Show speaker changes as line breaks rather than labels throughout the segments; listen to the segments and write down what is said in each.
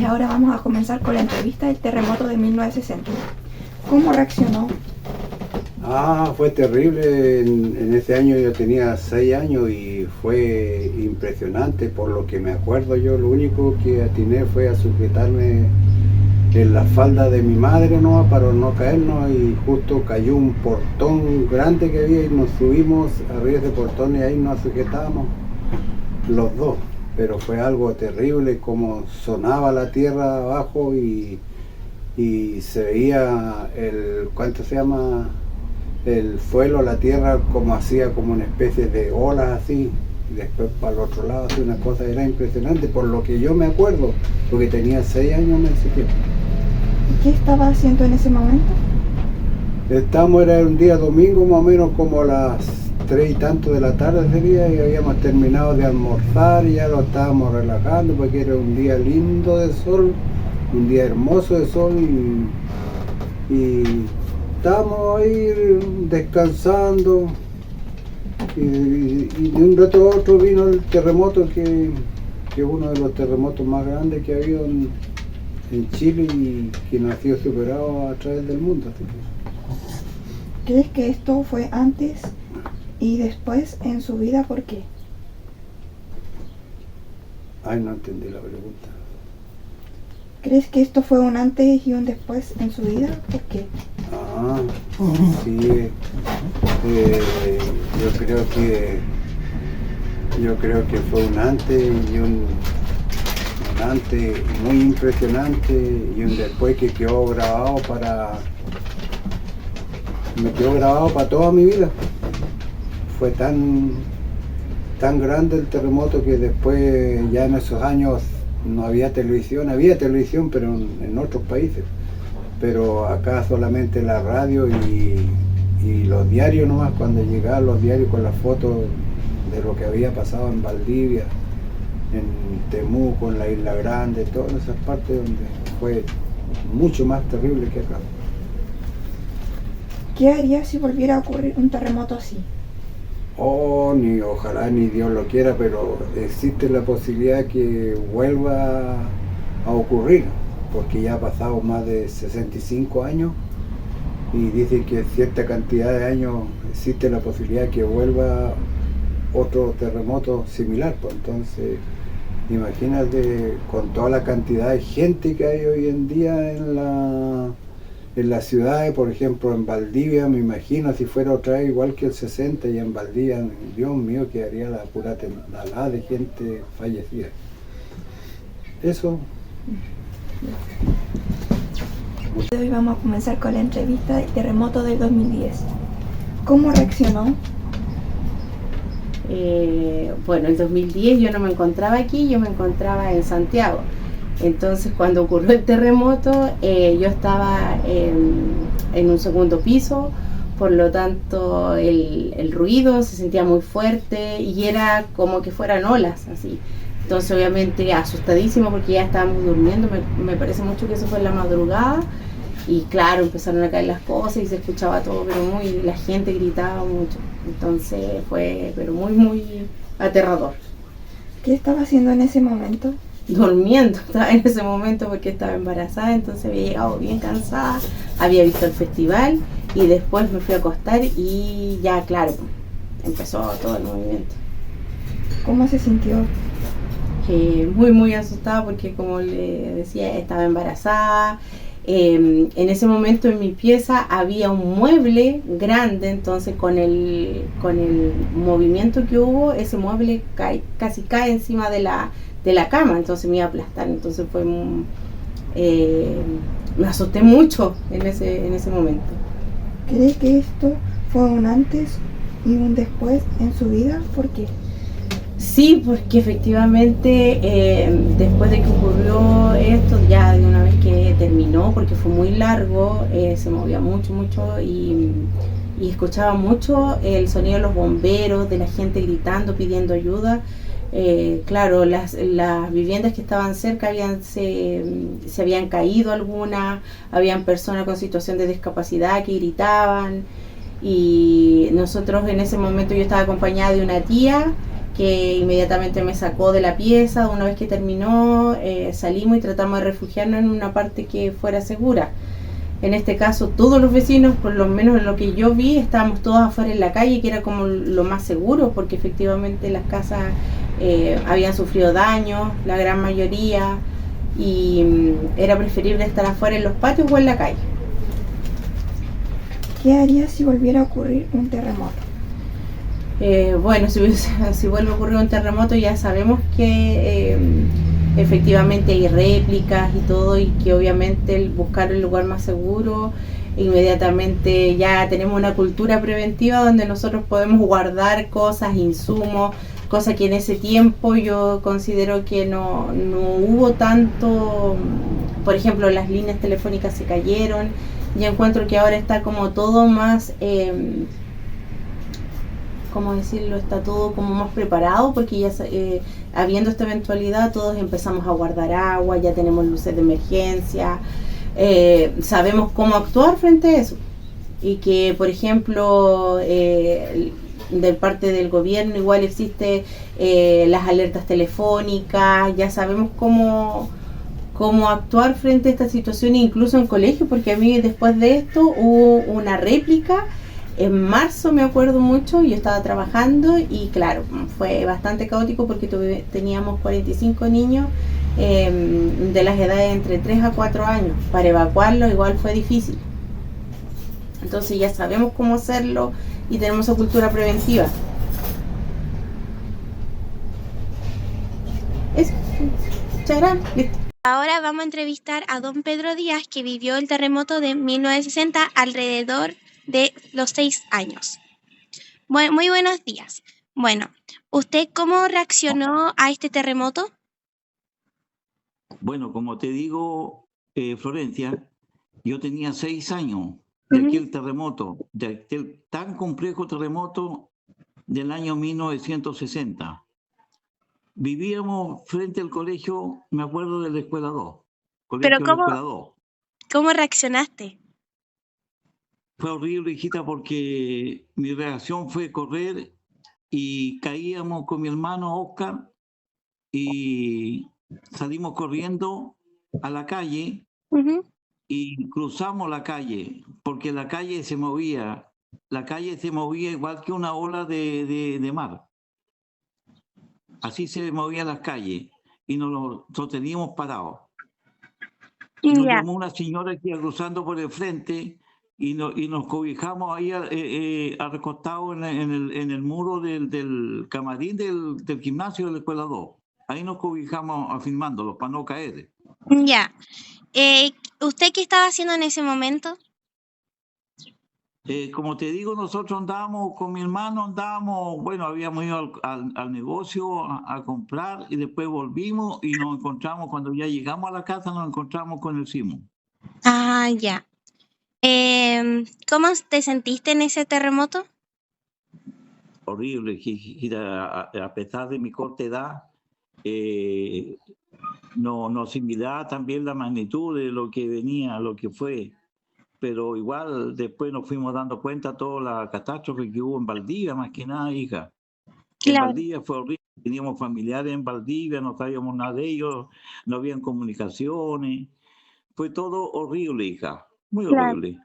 ahora vamos a comenzar con la entrevista del terremoto de 1960. ¿Cómo reaccionó?
Fue terrible. En ese año yo tenía 6 años y fue impresionante por lo que me acuerdo yo. Lo único que atiné fue a sujetarme en la falda de mi madre para no caernos, y justo cayó un portón grande que había y nos subimos arriba de ese portón y ahí nos sujetamos los dos. Pero fue algo terrible como sonaba la tierra abajo y se veía el suelo, la tierra, como hacía como una especie de olas así, y después para el otro lado, así, una cosa era impresionante, por lo que yo me acuerdo, porque tenía 6 años en ese tiempo.
¿Y qué estaba haciendo en ese momento?
Era un día domingo, más o menos como las 3 y tanto de la tarde sería, y habíamos terminado de almorzar y ya lo estábamos relajando, porque era un día lindo de sol, un día hermoso de sol, y estábamos ahí descansando, y de un rato a otro vino el terremoto, que es uno de los terremotos más grandes que ha habido en Chile y que no ha sido superado a través del mundo.
¿Crees que esto fue antes y después en su vida? ¿Por qué?
No entendí la pregunta.
¿Crees que esto fue un antes y un después en su vida? ¿Por qué?
Sí. Yo creo que fue un antes y un antes muy impresionante, y un después que me quedó grabado para toda mi vida. Fue tan grande el terremoto que después, ya en esos años, no había televisión, pero en otros países, pero acá solamente la radio y los diarios nomás, cuando llegaban los diarios con las fotos de lo que había pasado en Valdivia, en Temuco, en la Isla Grande, todas esas partes donde fue mucho más terrible que acá.
¿Qué haría si volviera a ocurrir un terremoto así?
Ojalá ni Dios lo quiera, pero existe la posibilidad que vuelva a ocurrir, porque ya ha pasado más de 65 años y dicen que cierta cantidad de años existe la posibilidad que vuelva otro terremoto similar. Pues entonces, imagínate, con toda la cantidad de gente que hay hoy en día en las ciudades, por ejemplo en Valdivia, me imagino si fuera otra vez igual que el 60, y en Valdivia, Dios mío, quedaría la pura tonelada de gente fallecida. Eso.
Hoy vamos a comenzar con la entrevista del terremoto del 2010. ¿Cómo reaccionó?
Bueno, el 2010 yo no me encontraba aquí, yo me encontraba en Santiago. Entonces, cuando ocurrió el terremoto, yo estaba en un segundo piso, por lo tanto el ruido se sentía muy fuerte y era como que fueran olas, así. Entonces, obviamente, asustadísimo porque ya estábamos durmiendo, me parece mucho que eso fue en la madrugada, y claro, empezaron a caer las cosas y se escuchaba todo, pero la gente gritaba mucho. Entonces fue muy, muy aterrador.
¿Qué estaba haciendo en ese momento?
Durmiendo estaba en ese momento porque estaba embarazada, entonces había llegado bien cansada, había visto el festival y después me fui a acostar y ya, claro, empezó todo el movimiento.
¿Cómo se sintió?
Muy, muy asustada porque, como le decía, estaba embarazada. En ese momento en mi pieza había un mueble grande, entonces con el movimiento que hubo, ese mueble casi cae encima de la cama, entonces me iba a aplastar. Entonces me asusté mucho en ese momento.
¿Crees que esto fue un antes y un después en su vida? ¿Por qué?
Sí, porque efectivamente después de que ocurrió esto, ya de una vez que terminó, porque fue muy largo, se movía mucho y escuchaba mucho el sonido de los bomberos, de la gente gritando, pidiendo ayuda. Claro, las viviendas que estaban cerca se habían caído algunas, habían personas con situación de discapacidad que gritaban, y nosotros en ese momento, yo estaba acompañada de una tía que inmediatamente me sacó de la pieza. Una vez que terminó, salimos y tratamos de refugiarnos en una parte que fuera segura. En este caso, todos los vecinos, por lo menos en lo que yo vi, estábamos todos afuera en la calle, que era como lo más seguro, porque efectivamente las casas habían sufrido daños, la gran mayoría, y era preferible estar afuera en los patios o en la calle.
¿Qué harías si volviera a ocurrir un terremoto?
Bueno, si vuelve a ocurrir un terremoto, ya sabemos que efectivamente hay réplicas y todo, y que obviamente el buscar el lugar más seguro, inmediatamente ya tenemos una cultura preventiva donde nosotros podemos guardar cosas, insumos, cosas que en ese tiempo yo considero que no hubo tanto. Por ejemplo, las líneas telefónicas se cayeron. Yo encuentro que ahora está como todo más, ¿cómo decirlo? Está todo como más preparado, porque ya habiendo esta eventualidad todos empezamos a guardar agua, ya tenemos luces de emergencia, sabemos cómo actuar frente a eso. Y que, por ejemplo, de parte del gobierno igual existe las alertas telefónicas, ya sabemos cómo actuar frente a esta situación, incluso en colegio, porque a mí después de esto hubo una réplica en marzo, me acuerdo mucho. Yo estaba trabajando y claro, fue bastante caótico porque teníamos 45 niños de las edades entre 3 a 4 años. Para evacuarlo igual fue difícil. Entonces ya sabemos cómo hacerlo y tenemos esa cultura preventiva. Eso. Charán, listo.
Ahora vamos a entrevistar a don Pedro Díaz, que vivió el terremoto de 1960 alrededor de los 6 años. Muy buenos días. Bueno, ¿usted cómo reaccionó a este terremoto?
Bueno, como te digo, Florencia, yo tenía 6 años de aquel terremoto, de aquel tan complejo terremoto del año 1960. Vivíamos frente al colegio, me acuerdo de la Escuela 2.
Pero
Escuela 2.
¿cómo reaccionaste?
Fue horrible, hijita, porque mi reacción fue correr y caíamos con mi hermano Oscar y salimos corriendo a la calle y cruzamos la calle, porque la calle se movía igual que una ola de mar. Así se movían las calles y nos teníamos parados. Y nos llamó una señora que iba cruzando por el frente y nos cobijamos ahí recostados en el muro del camarín del gimnasio de la Escuela 2. Ahí nos cobijamos afirmándolo para no caer.
Ya. ¿Usted qué estaba haciendo en ese momento?
Como te digo, nosotros andábamos con mi hermano, bueno, habíamos ido al negocio a comprar y después volvimos y nos encontramos, cuando ya llegamos a la casa, nos encontramos con el sismo.
Ah, ya. ¿Cómo te sentiste en ese terremoto?
Horrible, a pesar de mi corta edad, nos asimilaba también la magnitud de lo que venía, lo que fue. Pero igual después nos fuimos dando cuenta de toda la catástrofe que hubo en Valdivia, más que nada, hija.
Claro.
En Valdivia fue horrible, teníamos familiares en Valdivia, no sabíamos nada de ellos, no habían comunicaciones, fue todo horrible, hija, muy horrible.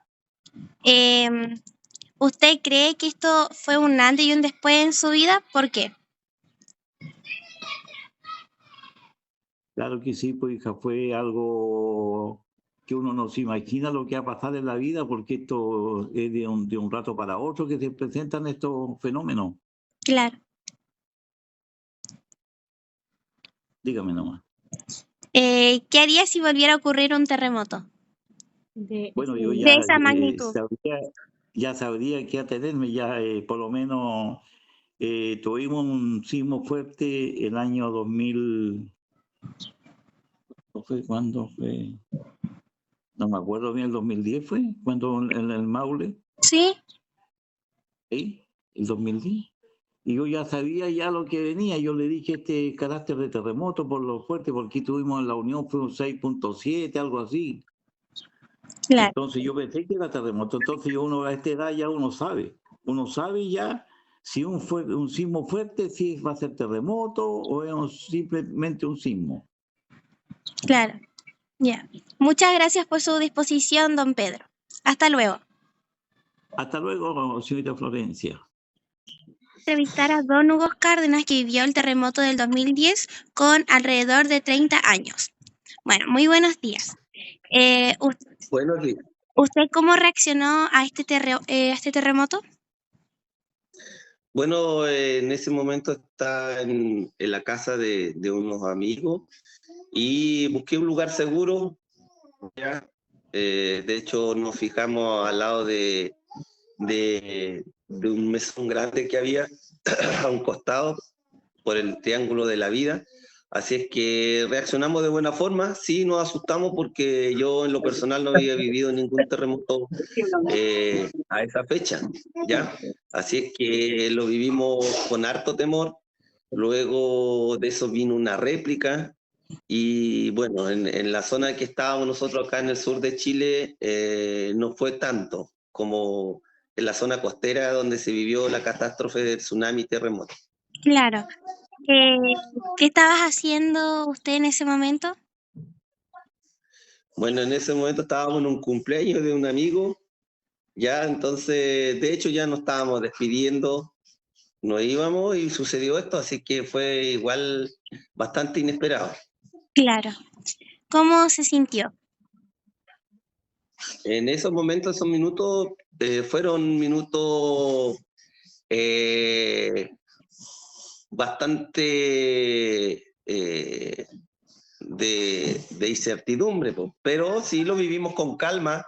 ¿Usted cree que esto fue un antes y un después en su vida? ¿Por qué?
Claro que sí, pues, hija, fue algo que uno no se imagina lo que va a pasar en la vida, porque esto es de un rato para otro que se presentan estos fenómenos.
Claro.
Dígame nomás.
¿Qué haría si volviera a ocurrir un terremoto?
Bueno, yo
de esa magnitud.
Ya sabría qué atenerme, ya por lo menos tuvimos un sismo fuerte el año 2000. ¿No fue cuándo fue? No me acuerdo bien, el 2010 fue, cuando en el Maule.
Sí.
¿Sí? El 2010. Y yo ya sabía ya lo que venía. Yo le dije este carácter de terremoto por lo fuerte, porque tuvimos en la Unión, fue un 6.7, algo así.
Claro.
Entonces yo pensé que era terremoto. Entonces uno a esta edad ya uno sabe ya si un sismo fuerte, si va a ser terremoto o es simplemente un sismo.
Claro, ya. Muchas gracias por su disposición, don Pedro. Hasta luego.
Hasta luego, señorita Florencia.
Entrevistar a don Hugo Cárdenas, que vivió el terremoto del 2010 con alrededor de 30 años. Bueno, muy buenos días.
Buenos días.
¿Usted cómo reaccionó a este terremoto?
Bueno, en ese momento estaba en la casa de unos amigos y busqué un lugar seguro. ¿Ya? De hecho, nos fijamos al lado de un mesón grande que había a un costado por el Triángulo de la Vida. Así es que reaccionamos de buena forma. Sí, nos asustamos porque yo en lo personal no había vivido ningún terremoto a esa fecha, ¿ya? Así es que lo vivimos con harto temor. Luego de eso vino una réplica y bueno, en la zona que estábamos nosotros acá en el sur de Chile no fue tanto como en la zona costera donde se vivió la catástrofe del tsunami y terremoto.
Claro. ¿Qué estabas haciendo usted en ese momento?
Bueno, en ese momento estábamos en un cumpleaños de un amigo, ya entonces, de hecho ya nos estábamos despidiendo, nos íbamos y sucedió esto, así que fue igual bastante inesperado.
Claro. ¿Cómo se sintió?
En esos momentos, esos minutos, fueron minutos bastante de incertidumbre, po. Pero sí lo vivimos con calma,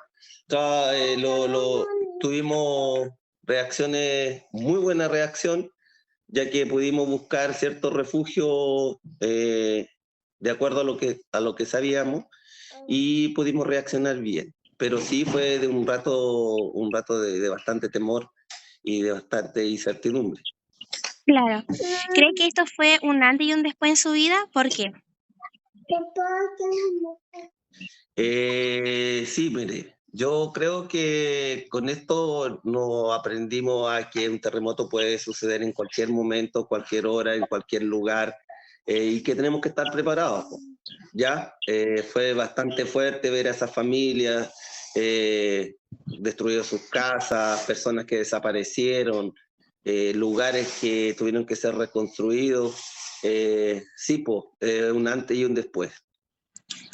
tuvimos reacciones, muy buena reacción, ya que pudimos buscar cierto refugio de acuerdo a lo que sabíamos y pudimos reaccionar bien. Pero sí fue de un rato de bastante temor y de bastante incertidumbre.
Claro. ¿Cree que esto fue un antes y un después en su vida? ¿Por qué?
Sí, mire, yo creo que con esto nos aprendimos a que un terremoto puede suceder en cualquier momento, cualquier hora, en cualquier lugar, y que tenemos que estar preparados, po. ¿Ya? Fue bastante fuerte ver a esas familias destruidas sus casas, personas que desaparecieron, lugares que tuvieron que ser reconstruidos. Sí, pues, un antes y un después.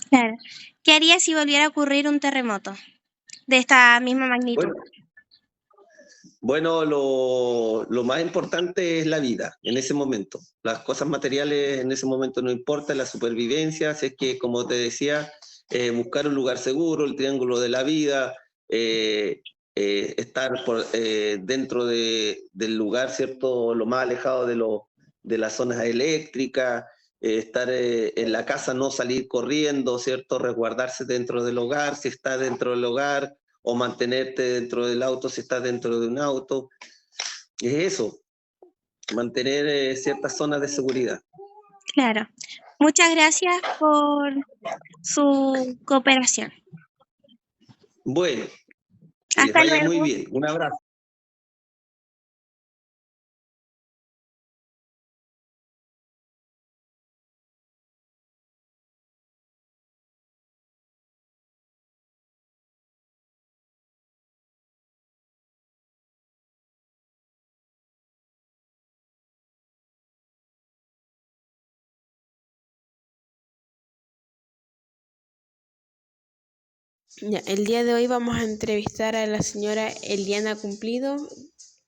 Claro. ¿Qué haría si volviera a ocurrir un terremoto de esta misma magnitud?
Bueno, lo más importante es la vida en ese momento. Las cosas materiales en ese momento no importan, la supervivencia, así es que, como te decía, buscar un lugar seguro, el triángulo de la vida, estar dentro del lugar, ¿cierto? Lo más alejado de las zonas eléctricas, estar en la casa, no salir corriendo, ¿cierto? Resguardarse dentro del hogar, si está dentro del hogar, o mantenerte dentro del auto si estás dentro de un auto. Es eso, mantener ciertas zonas de seguridad.
Claro. Muchas gracias por su cooperación.
Bueno, que les
Hasta
vaya muy
luego.
bien. Un abrazo.
Ya, el día de hoy vamos a entrevistar a la señora Eliana Cumplido,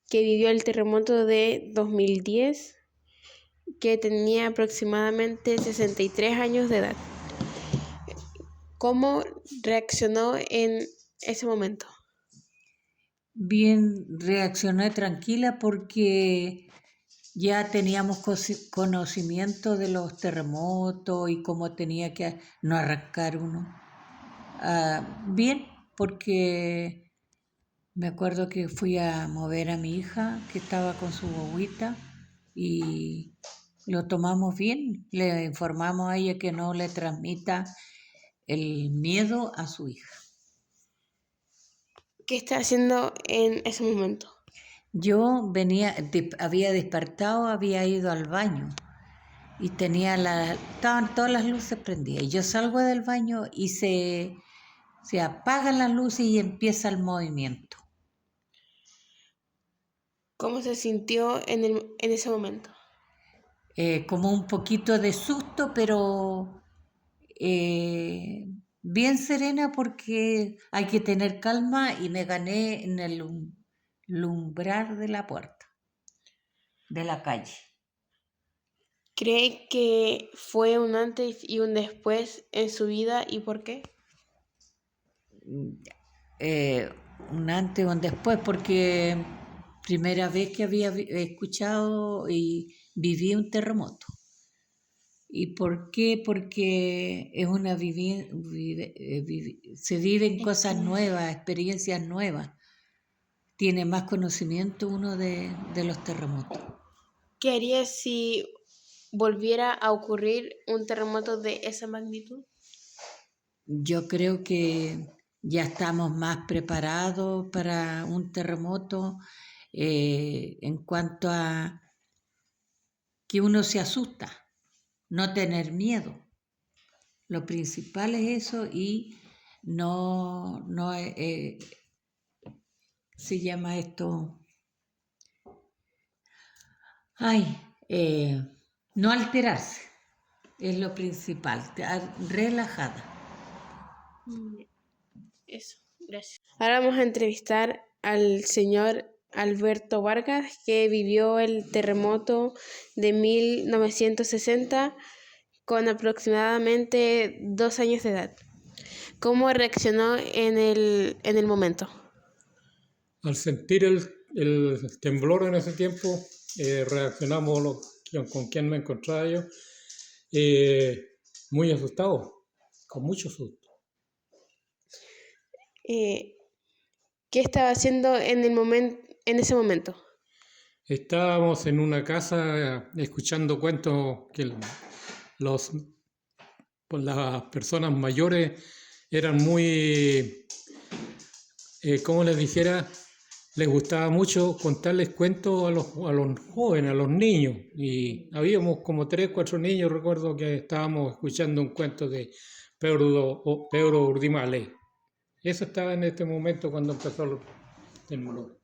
que vivió el terremoto de 2010, que tenía aproximadamente 63 años de edad. ¿Cómo reaccionó en ese momento?
Bien, reaccioné tranquila porque ya teníamos conocimiento de los terremotos y cómo tenía que no arrancar uno. Bien, porque me acuerdo que fui a mover a mi hija que estaba con su guaguita y lo tomamos bien. Le informamos a ella que no le transmita el miedo a su hija.
¿Qué está haciendo en ese momento?
Yo había despertado, había ido al baño y estaban todas las luces prendidas. Y yo salgo del baño y se apagan las luces y empieza el movimiento.
¿Cómo se sintió en ese momento?
Como un poquito de susto, pero bien serena porque hay que tener calma y me gané en el umbral de la puerta, de la calle.
¿Cree que fue un antes y un después en su vida y por qué?
Un antes y un después, porque primera vez que había escuchado y viví un terremoto. ¿Y por qué? Porque es se viven cosas nuevas, experiencias nuevas. Tiene más conocimiento uno de los terremotos.
¿Qué haría si volviera a ocurrir un terremoto de esa magnitud?
Yo creo que ya estamos más preparados para un terremoto en cuanto a que uno se asusta, no tener miedo. Lo principal es eso y no se llama esto, no alterarse, es lo principal, estar relajada.
Eso, gracias. Ahora vamos a entrevistar al señor Alberto Vargas, que vivió el terremoto de 1960 con aproximadamente 2 años de edad. ¿Cómo reaccionó en el momento?
Al sentir el temblor en ese tiempo, reaccionamos con quien me encontraba yo, muy asustado, con mucho susto.
¿Qué estaba haciendo en ese momento?
Estábamos en una casa escuchando cuentos que las personas mayores eran muy, como les dijera, les gustaba mucho contarles cuentos a los jóvenes, a los niños. Y habíamos como 3, 4 niños, recuerdo que estábamos escuchando un cuento de Pedro Urdimale. Eso estaba en este momento cuando empezó el temblor.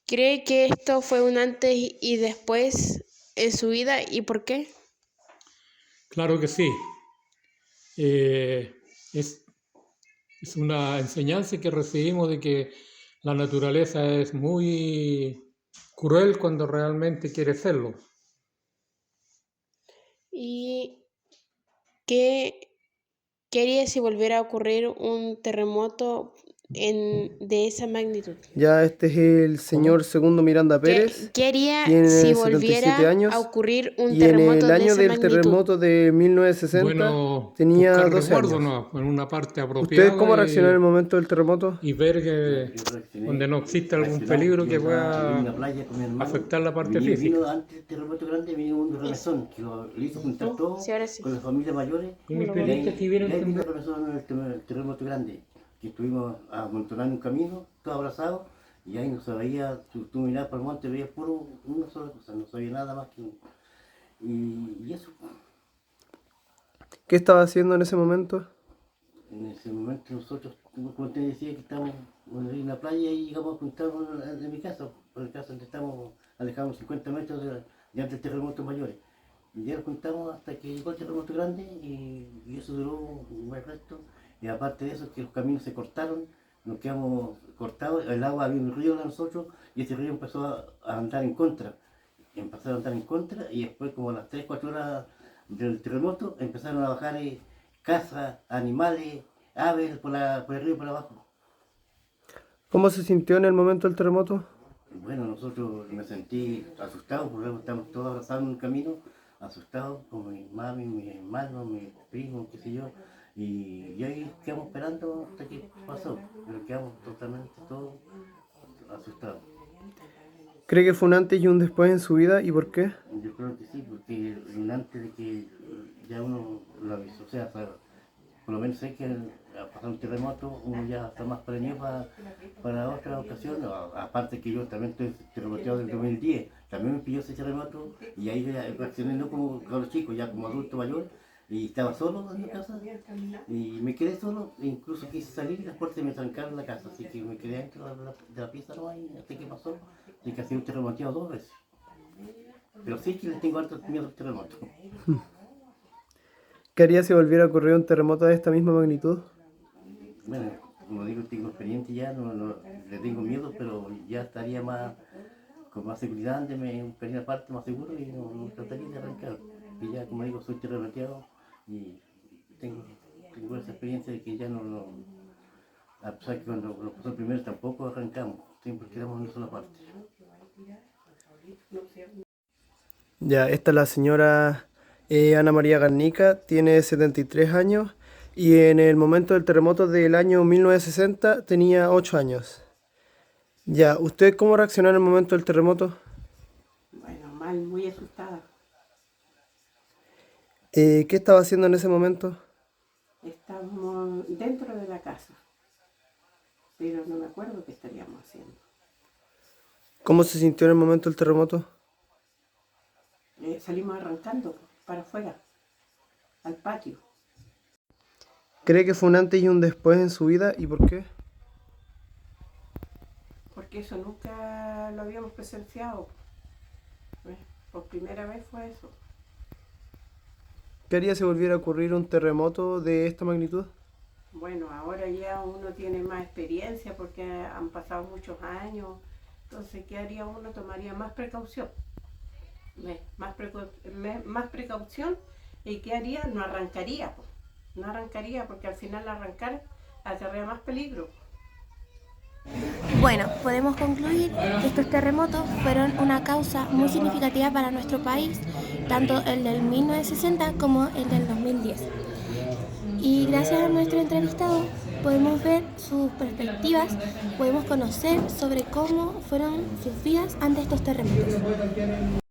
¿Cree que esto fue un antes y después en su vida y por qué?
Claro que sí. Es una enseñanza que recibimos de que la naturaleza es muy cruel cuando realmente quiere serlo.
¿Y qué haría si volviera a ocurrir un terremoto de esa magnitud?
Ya este es el señor Segundo Miranda Pérez.
¿Qué haría
Tiene
si
77
volviera
años
a ocurrir un
y en
terremoto
el
de
año
esa
del
magnitud?
terremoto de 1960
Bueno,
tenía
buscar
12
resguardo,
años.
¿no? En una parte
¿Ustedes
apropiada
cómo reaccionó en el momento del terremoto?
y ver que donde no exista algún peligro que pueda afectar la parte física.
Antes del terremoto grande vino un remesón que lo hizo juntar todo
Sí, ahora sí.
con las familias mayores.
Y mi
Y
experiencia que vieron
ahí vino
temblor.
el remesón el terremoto grande, que estuvimos amontonando un camino, todos abrazados, y ahí no se veía, tú mirabas para el monte, veías puro una sola cosa, no se veía nada más que... Y eso,
¿Qué estaba haciendo en ese momento?
en ese momento nosotros, como te decía, que estábamos en la playa y llegamos a juntarnos en mi casa, por el caso donde estamos alejados 50 metros de antes del terremoto mayores. Y ya nos juntamos hasta que llegó el terremoto grande y eso duró un buen resto. Y aparte de eso, que los caminos se cortaron, nos quedamos cortados, el agua, había un río de nosotros y ese río empezó a andar en contra. Empezaron a andar en contra y después, como a las 3, 4 horas del terremoto, empezaron a bajar casas, animales, aves por el río por abajo.
¿Cómo se sintió en el momento del terremoto?
Bueno, nosotros me sentí asustado porque estamos todos abrazados en un camino, asustados con mi mami, mi hermano, mi primo, qué sé yo. Y ahí quedamos esperando hasta que pasó, pero quedamos totalmente todos asustados.
¿Cree que fue un antes y un después en su vida y por qué?
Yo creo que sí, porque antes de que ya uno lo avisó, o sea, por lo menos sé que al pasar un terremoto uno ya está más prevenido para otra ocasión. Aparte que yo también estoy terremoteado del 2010, también me pilló ese terremoto y ahí ya reaccioné no como los chicos, ya como adulto mayor, y estaba solo en la casa y me quedé solo, e incluso quise salir y las puertas me trancaron en la casa, así que me quedé dentro de la pieza no hay, hasta que pasó, y que ha sido terremoteado 2 veces. Pero sí que le tengo harto miedo al terremoto.
¿Qué haría si volviera a ocurrir un terremoto de esta misma magnitud?
Bueno, como digo, tengo experiencia ya, no le tengo miedo, pero ya estaría más con más seguridad, en pequeña parte más seguro y no trataría de arrancar. Y ya, como digo, soy terremoteado y tengo esa experiencia de que ya a pesar que cuando lo pasó primero tampoco arrancamos, siempre quedamos en una sola parte.
Ya, esta es la señora Ana María Garnica, tiene 73 años y en el momento del terremoto del año 1960 tenía 8 años. Ya, ¿usted cómo reaccionó en el momento del terremoto?
Bueno, mal, muy asustada.
¿Qué estaba haciendo en ese momento?
Estábamos dentro de la casa, pero no me acuerdo qué estaríamos haciendo.
¿Cómo se sintió en el momento del terremoto?
Salimos arrancando para afuera, al patio.
¿Cree que fue un antes y un después en su vida y por qué?
Porque eso nunca lo habíamos presenciado. Por primera vez fue eso.
¿Qué haría si volviera a ocurrir un terremoto de esta magnitud?
Bueno, ahora ya uno tiene más experiencia porque han pasado muchos años. Entonces, ¿qué haría uno? Tomaría más precaución. Más precaución. ¿Y qué haría? No arrancaría. No arrancaría porque al final arrancar acarrea más peligro.
Bueno, podemos concluir que estos terremotos fueron una causa muy significativa para nuestro país, tanto el del 1960 como el del 2010. Y gracias a nuestro entrevistado podemos ver sus perspectivas, podemos conocer sobre cómo fueron sus vidas ante estos terremotos.